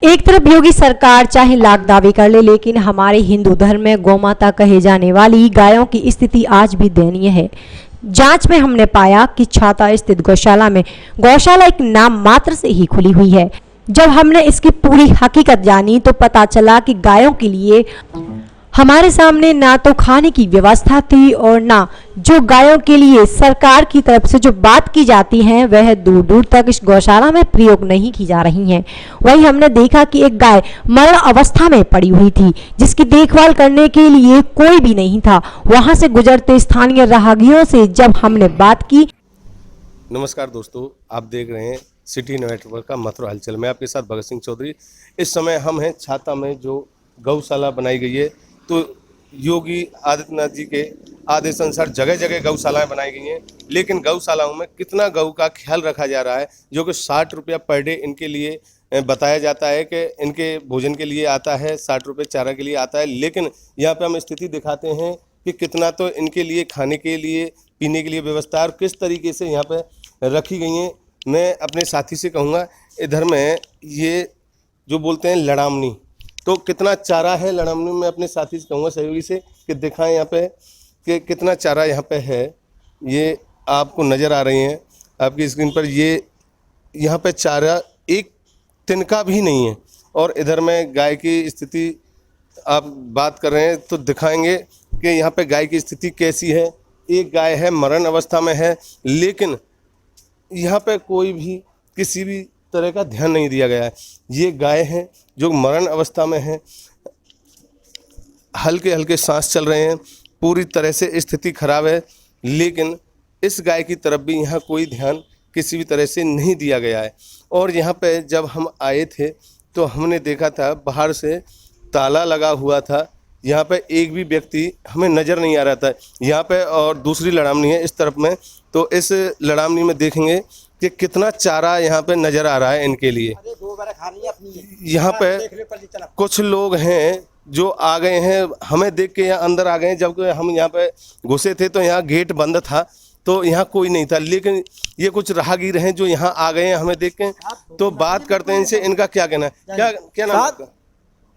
एक तरफ योगी सरकार चाहे लाख दावे कर ले, लेकिन हमारे हिंदू धर्म में गौमाता कहे जाने वाली गायों की स्थिति आज भी दयनीय है। जांच में हमने पाया कि छाता स्थित गौशाला में गौशाला एक नाम मात्र से ही खुली हुई है। जब हमने इसकी पूरी हकीकत जानी तो पता चला कि गायों के लिए हमारे सामने ना तो खाने की व्यवस्था थी और ना जो गायों के लिए सरकार की तरफ से जो बात की जाती है वह दूर दूर तक इस गौशाला में प्रयोग नहीं की जा रही हैं। वहीं हमने देखा कि एक गाय मरण अवस्था में पड़ी हुई थी जिसकी देखभाल करने के लिए कोई भी नहीं था। वहां से गुजरते स्थानीय राहगीरों से जब हमने बात की। नमस्कार दोस्तों, आप देख रहे हैं सिटी नेटवर्क का मथुरा हलचल। मैं आपके साथ भगत सिंह चौधरी। इस समय हम हैं छाता में जो गौशाला बनाई गई है। तो योगी आदित्यनाथ जी के आदेश अनुसार जगह जगह गौशालाएं बनाई गई हैं, लेकिन गौशालाओं में कितना गौ का ख्याल रखा जा रहा है, जो कि 60 रुपया पर डे इनके लिए बताया जाता है कि इनके भोजन के लिए आता है, 60 रुपये चारा के लिए आता है। लेकिन यहाँ पे हम स्थिति दिखाते हैं कि कितना तो इनके लिए खाने के लिए पीने के लिए व्यवस्था और किस तरीके से यहाँ पे रखी गई हैं। मैं अपने साथी से कहूँगा, इधर में ये जो बोलते हैं लड़ामनी, तो कितना चारा है लड़ामनी में, अपने साथी से कहूँगा सहयोगी से कि दिखाएं यहाँ पे कि कितना चारा यहाँ पे है। ये आपको नज़र आ रही हैं आपकी स्क्रीन पर। ये यहाँ पे चारा एक तिनका भी नहीं है। और इधर में गाय की स्थिति आप बात कर रहे हैं तो दिखाएंगे कि यहाँ पे गाय की स्थिति कैसी है। एक गाय है मरण अवस्था में है, लेकिन यहाँ पे कोई भी किसी भी तरह का ध्यान नहीं दिया गया है। ये गाय हैं जो मरण अवस्था में है, हल्के हल्के सांस चल रहे हैं, पूरी तरह से स्थिति खराब है। लेकिन इस गाय की तरफ भी यहाँ कोई ध्यान किसी भी तरह से नहीं दिया गया है। और यहाँ पे जब हम आए थे तो हमने देखा था बाहर से ताला लगा हुआ था। यहाँ पे एक भी व्यक्ति हमें नज़र नहीं आ रहा था यहाँ पे। और दूसरी लड़ामनी है इस तरफ में, तो इस लड़ामनी में देखेंगे कि कितना चारा यहाँ पे नज़र आ रहा है इनके लिए। यहाँ पे कुछ लोग हैं जो आ गए हैं, हमें देख के यहाँ अंदर आ गए हैं। जब हम यहाँ पे घुसे थे तो यहाँ गेट बंद था, तो यहाँ कोई नहीं था। लेकिन ये कुछ राहगीर हैं जो यहाँ आ गए हैं हमें देख के। तो बात करते हैं इनसे, इनका क्या कहना है। क्या नाम है आपका?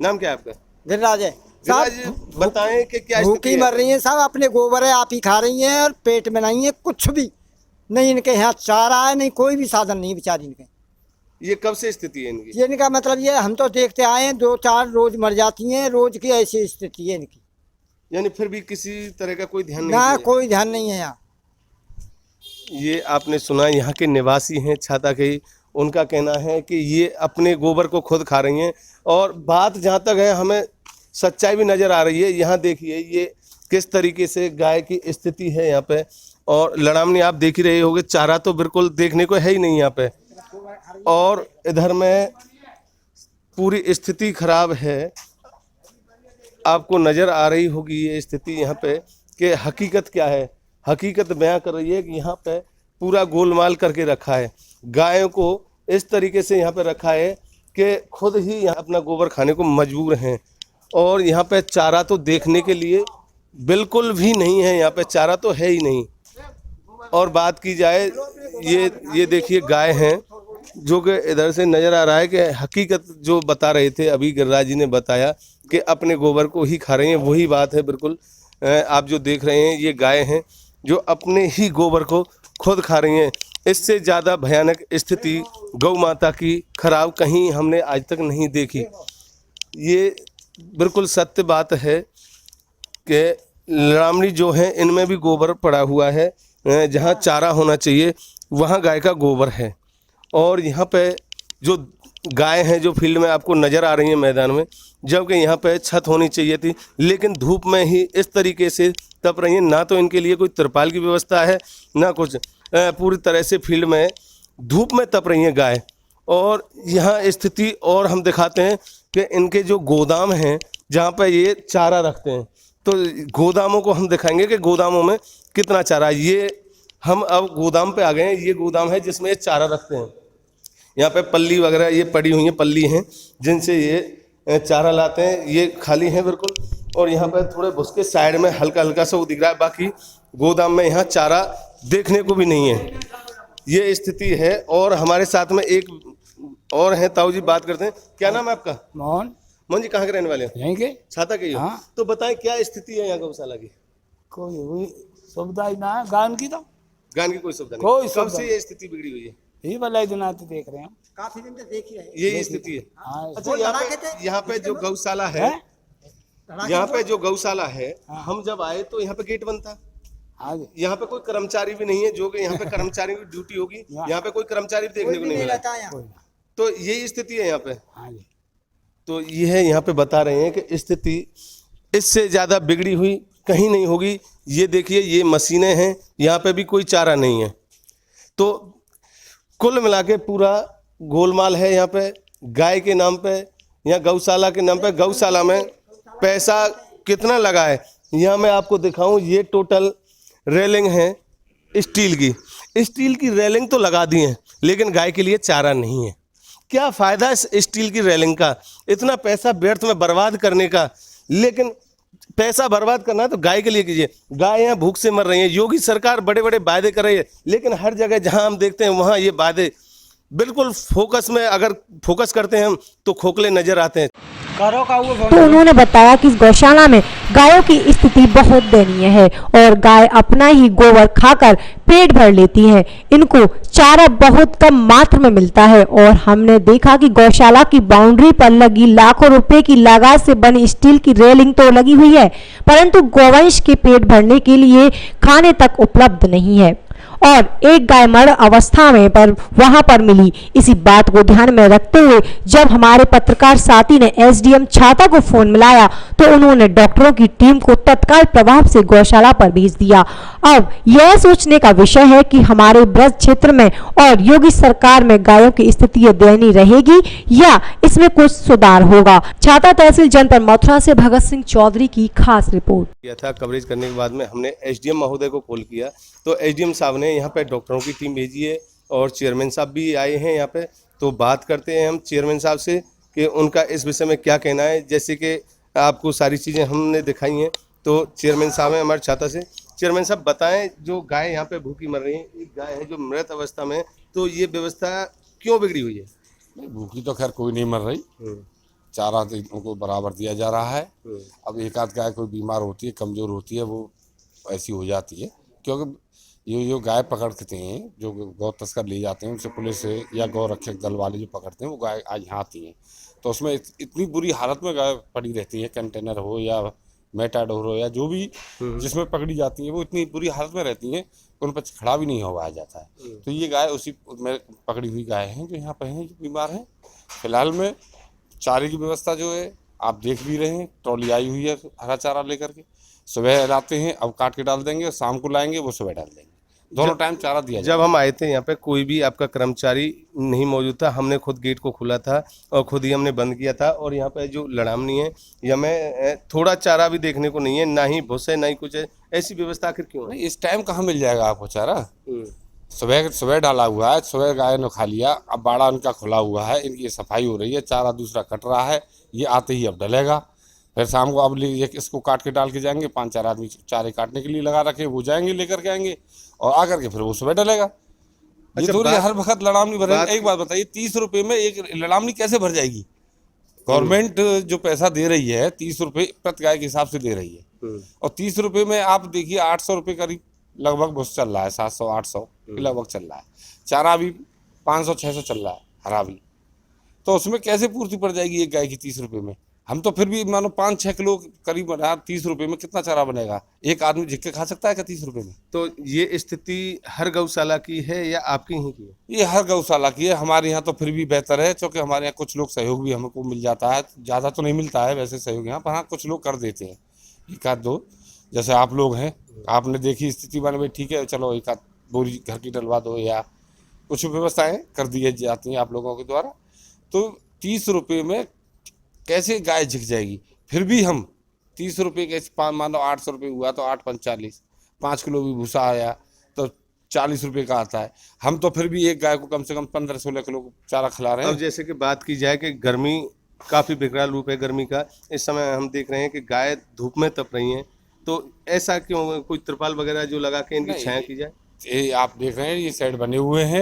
नाम क्या है आपका? गिरिराज है। बताएं कि क्या भूखी मर रही है साहब, अपने गोबर है आप ही खा रही हैं और पेट में नहीं है कुछ भी नहीं। इनके यहाँ चारा है नहीं, कोई भी साधन नहीं बेचारी इनके। ये कब से स्थिति है इनकी? ये इनका मतलब ये हम तो देखते आए हैं, 2-4 रोज मर जाती हैं, रोज की ऐसी स्थिति है इनकी। यानी फिर भी किसी तरह का कोई ध्यान नहीं ना, कोई ध्यान नहीं है यहाँ। ये आपने सुना, यहाँ के निवासी हैं छाता के, उनका कहना है कि ये अपने गोबर को खुद खा रही हैं। और बात जहाँ तक है हमें सच्चाई भी नज़र आ रही है। यहाँ देखिए ये किस तरीके से गाय की स्थिति है यहाँ पे। और लड़ामनी आप देख ही रहे होंगे, चारा तो बिल्कुल देखने को है ही नहीं यहाँ पे। और इधर में पूरी स्थिति खराब है, आपको नज़र आ रही होगी ये स्थिति यहाँ पे कि हकीकत क्या है। हकीकत बयां कर रही है कि यहाँ पे पूरा गोलमाल करके रखा है। गायों को इस तरीके से यहाँ पे रखा है कि खुद ही यहाँ अपना गोबर खाने को मजबूर हैं। और यहाँ पे चारा तो देखने के लिए बिल्कुल भी नहीं है, यहाँ पे चारा तो है ही नहीं। और बात की जाए, ये देखिए गाय हैं जो कि इधर से नज़र आ रहा है कि हकीकत जो बता रहे थे अभी गिरिराज जी ने बताया कि अपने गोबर को ही खा रही हैं, वही बात है बिल्कुल। आप जो देख रहे हैं ये गाय हैं जो अपने ही गोबर को खुद खा रही हैं। इससे ज़्यादा भयानक स्थिति गौ माता की खराब कहीं हमने आज तक नहीं देखी। ये बिल्कुल सत्य बात है कि लड़ामनी जो है इनमें भी गोबर पड़ा हुआ है। जहाँ चारा होना चाहिए वहाँ गाय का गोबर है। और यहाँ पे जो गाय हैं जो फील्ड में आपको नज़र आ रही हैं मैदान में, जबकि यहाँ पे छत होनी चाहिए थी, लेकिन धूप में ही इस तरीके से तप रही हैं। ना तो इनके लिए कोई तिरपाल की व्यवस्था है ना कुछ, पूरी तरह से फील्ड में धूप में तप रही हैं गाय। और यहाँ स्थिति और हम दिखाते हैं कि इनके जो गोदाम हैं जहाँ पर ये चारा रखते हैं, तो गोदामों को हम दिखाएंगे कि गोदामों में कितना चारा है। ये हम अब गोदाम पे आ गए हैं। ये गोदाम है जिसमें ये चारा रखते हैं। यहाँ पे पल्ली वगैरह ये पड़ी हुई हैं, पल्ली हैं जिनसे ये चारा लाते हैं। ये खाली हैं बिल्कुल। और यहाँ पे थोड़े भुसके साइड में हल्का हल्का सा वो दिख रहा है, बाकी गोदाम में यहाँ चारा देखने को भी नहीं है। ये स्थिति है। और हमारे साथ में एक और हैं ताऊ जी, बात करते हैं। क्या नाम है आपका? मोहन। मोहन जी, कहाँ के रहने वाले हैं? यहीं के। छाता के ही हो? हाँ। तो बताएं क्या स्थिति है यहाँ गौशाला की? कोई हुई सुविधा ही ना है गान की, तो गान की कोई सुविधा कोई नहीं। कब सुविधा से ये स्थिति बिगड़ी हुई है? यही वाला दिन आते देख रहे हैं हम। काफी दिन से देख ही रहे हैं। यही स्थिति है। हाँ अच्छा, यहाँ पे जो गौशाला है, यहाँ पे जो गौशाला है, हम जब आए तो यहाँ पे गेट बंद था। हाँ जी। यहाँ पे कोई कर्मचारी भी नहीं है, जो कि यहाँ पे कर्मचारी की ड्यूटी होगी, यहाँ पे कोई कर्मचारी भी देखने को नहीं मिला। कोई ना। तो यही स्थिति है यहाँ पे। हाँ जी। तो ये है, यहाँ पे बता रहे हैं कि स्थिति इससे ज्यादा बिगड़ी हुई कहीं नहीं होगी। ये देखिए, ये मशीनें हैं, यहाँ पे भी कोई चारा नहीं है। तो कुल मिला के पूरा गोलमाल है यहाँ पे। गाय के नाम पे या गौशाला के नाम पे, गौशाला में पैसा कितना लगा है यहाँ मैं आपको दिखाऊं। ये टोटल रेलिंग है स्टील की रेलिंग तो लगा दी है, लेकिन गाय के लिए चारा नहीं है। क्या फायदा इस स्टील की रेलिंग का, इतना पैसा व्यर्थ में बर्बाद करने का? लेकिन पैसा बर्बाद करना है तो गाय के लिए कीजिए। गाय यहाँ भूख से मर रही है। योगी सरकार बड़े बड़े वादे कर रही है, लेकिन हर जगह जहाँ हम देखते हैं वहाँ ये वादे बिल्कुल फोकस में, अगर फोकस करते हैं हम तो खोखले नजर आते हैं। तो उन्होंने बताया कि इस गौशाला में गायों की स्थिति बहुत दयनीय है और गाय अपना ही गोबर खाकर पेट भर लेती हैं। इनको चारा बहुत कम मात्रा में मिलता है और हमने देखा कि गौशाला की बाउंड्री पर लगी लाखों रुपए की लागत से बनी स्टील की रेलिंग तो लगी हुई है, परंतु गौवंश के पेट भरने के लिए खाने तक उपलब्ध नहीं है और एक गाय मर अवस्था में पर वहां पर मिली। इसी बात को ध्यान में रखते हुए जब हमारे पत्रकार साथी ने एसडीएम छाता को फोन मिलाया तो उन्होंने डॉक्टरों की टीम को तत्काल प्रभाव से गौशाला पर भेज दिया। अब यह सोचने का विषय है कि हमारे ब्रज क्षेत्र में और योगी सरकार में गायों की स्थिति दयनीय रहेगी या इसमें कुछ सुधार होगा। छाता तहसील जनपद मथुरा से भगत सिंह चौधरी की खास रिपोर्ट। किया था कवरेज करने के बाद में हमने एसडीएम महोदय को कॉल किया, तो एसडीएम साहब ने यहाँ पे डॉक्टरों की टीम भेजी है और चेयरमैन साहब भी आए हैं यहाँ पे। तो बात करते हैं हम चेयरमैन साहब से कि उनका इस विषय में क्या कहना है। जैसे कि आपको सारी चीज़ें हमने दिखाई हैं, तो चेयरमैन साहब हैं हमारे छाता से। चेयरमैन साहब बताएं, जो गाय यहाँ पे भूखी मर रही है, एक गाय है जो मृत अवस्था में, तो ये व्यवस्था क्यों बिगड़ी हुई है? नहीं, भूखी तो खैर कोई नहीं मर रही, चारा तो उनको बराबर दिया जा रहा है। अब एक आध गाय कोई बीमार होती है, कमज़ोर होती है, वो ऐसी हो जाती है। क्योंकि ये जो गाय पकड़ते हैं, जो गौ तस्कर ले जाते हैं, उनसे पुलिस या गौ रक्षक दल वाले जो पकड़ते हैं, वो गाय आज यहाँ आती हैं, तो उसमें इतनी बुरी हालत में गाय पड़ी रहती है, कंटेनर हो या मेटाडोर हो या जो भी जिसमें पकड़ी जाती है, वो इतनी बुरी हालत में रहती हैं, उन पर खड़ा भी नहीं होवाया जाता है। तो ये गाय उसी में पकड़ी हुई गाय हैं जो यहाँ पर हैं, जो बीमार हैं। फिलहाल में चारे की व्यवस्था जो है आप देख भी रहे हैं, ट्रॉली आई हुई है हरा चारा लेकर के। सुबह लाते हैं, अब काट के डाल देंगे, शाम को लाएंगे, वो सुबह डाल देंगे, दोनों टाइम चारा दिया। जब हम आए थे यहाँ पे कोई भी आपका कर्मचारी नहीं मौजूद था। हमने खुद गेट को खोला था और खुद ही हमने बंद किया था। और यहाँ पे जो लड़ामनी है, या में थोड़ा चारा भी देखने को नहीं है, ना ही भूसे ना ही कुछ है। ऐसी व्यवस्था आखिर क्यों है? इस टाइम कहाँ मिल जाएगा आपको चारा? सुबह डाला हुआ है, सुबह गाय ने खा लिया, अब बाड़ा उनका खुला हुआ है, इनकी सफाई हो रही है, चारा दूसरा कट रहा है, ये आते ही अब डलेगा। फिर शाम को अब इसको काट के डाल के जाएंगे, 5-4 आदमी चारे काटने के लिए लगा रखे, वो जाएंगे लेकर के आएंगे और आकर के फिर वो सुबह डलेगा। ये अच्छा, थोड़ी हर वक्त लड़ामनी भरेंगे। एक बात बताइए, 30 रुपये में एक लड़ामनी कैसे भर जाएगी? गवर्नमेंट जो पैसा दे रही है 30 रुपये प्रति गाय के हिसाब से दे रही है, और 30 रुपये में आप देखिए 800 रुपये करीब लगभग बस चल रहा है, 700-800 लगभग चल रहा है। चारा भी 500-600 चल रहा है, हरा भी। तो उसमें कैसे पूर्ति पड़ जाएगी एक गाय की 30 रुपये में? हम तो फिर भी मानो 5-6 किलो करीब बना, 30 रुपये में कितना चारा बनेगा? एक आदमी झिक के खा सकता है क्या 30 रुपये में? तो ये स्थिति हर गौशाला की है या आपकी ही की है? ये हर गौशाला की है। हमारे यहाँ तो फिर भी बेहतर है, क्योंकि हमारे यहाँ कुछ लोग सहयोग भी हमको मिल जाता है। ज़्यादा तो नहीं मिलता है वैसे सहयोग यहाँ पर, हाँ कुछ लोग कर देते हैं, एक आध दो, जैसे आप लोग हैं, आपने देखी स्थिति बन गई, ठीक है चलो एक आध बोरी घर की डलवा दो, या कुछ व्यवस्थाएँ कर दी जाती हैं आप लोगों के द्वारा। तो 30 रुपये में कैसे गाय झिक जाएगी? फिर भी हम 30 रुपये के मानो 800 रुपये हुआ तो 8-5-40, 5 किलो भी भूसा आया तो 40 रुपये का आता है। हम तो फिर भी एक गाय को कम से कम 15-16 किलो चारा खिला रहे हैं। अब जैसे कि बात की जाए कि गर्मी काफ़ी विकराल रूप है गर्मी का, इस समय हम देख रहे हैं कि गाय धूप में तप रही हैं, तो ऐसा क्यों? कोई त्रिपाल वगैरह जो लगा के इनकी छाया की जाए? ये आप देख रहे हैं, ये शेड बने हुए हैं।